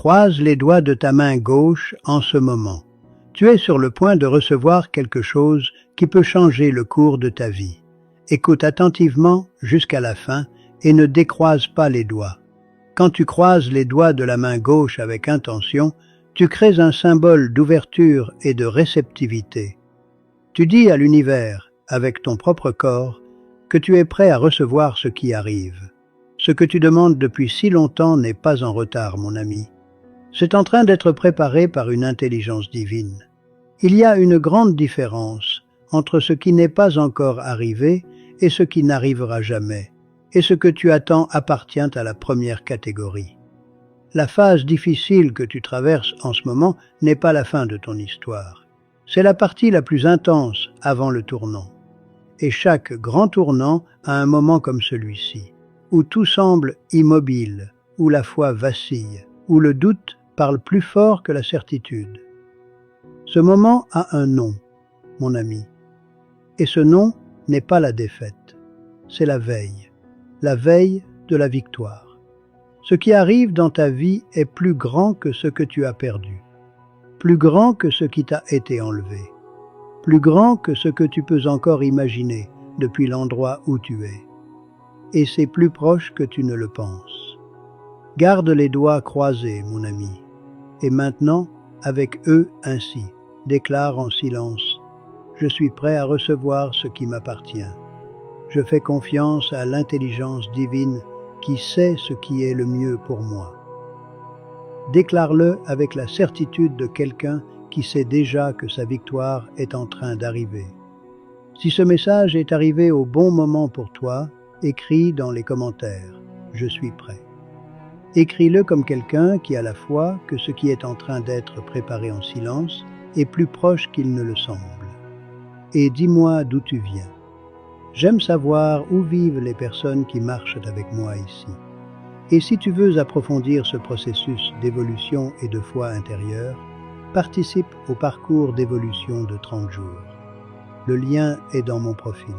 Croise les doigts de ta main gauche en ce moment. Tu es sur le point de recevoir quelque chose qui peut changer le cours de ta vie. Écoute attentivement jusqu'à la fin et ne décroise pas les doigts. Quand tu croises les doigts de la main gauche avec intention, tu crées un symbole d'ouverture et de réceptivité. Tu dis à l'univers, avec ton propre corps, que tu es prêt à recevoir ce qui arrive. Ce que tu demandes depuis si longtemps n'est pas en retard, mon ami. C'est en train d'être préparé par une intelligence divine. Il y a une grande différence entre ce qui n'est pas encore arrivé et ce qui n'arrivera jamais, et ce que tu attends appartient à la première catégorie. La phase difficile que tu traverses en ce moment n'est pas la fin de ton histoire. C'est la partie la plus intense avant le tournant. Et chaque grand tournant a un moment comme celui-ci, où tout semble immobile, où la foi vacille, où le doute parle plus fort que la certitude. Ce moment a un nom, mon ami. Et ce nom n'est pas la défaite, c'est la veille de la victoire. Ce qui arrive dans ta vie est plus grand que ce que tu as perdu, plus grand que ce qui t'a été enlevé, plus grand que ce que tu peux encore imaginer depuis l'endroit où tu es. Et c'est plus proche que tu ne le penses. Garde les doigts croisés, mon ami, et maintenant, avec eux ainsi, déclare en silence: je suis prêt à recevoir ce qui m'appartient. Je fais confiance à l'intelligence divine qui sait ce qui est le mieux pour moi. Déclare-le avec la certitude de quelqu'un qui sait déjà que sa victoire est en train d'arriver. Si ce message est arrivé au bon moment pour toi, écris dans les commentaires « Je suis prêt ». Écris-le comme quelqu'un qui a la foi que ce qui est en train d'être préparé en silence est plus proche qu'il ne le semble. Et dis-moi d'où tu viens. J'aime savoir où vivent les personnes qui marchent avec moi ici. Et si tu veux approfondir ce processus d'évolution et de foi intérieure, participe au parcours d'évolution de 30 jours. Le lien est dans mon profil.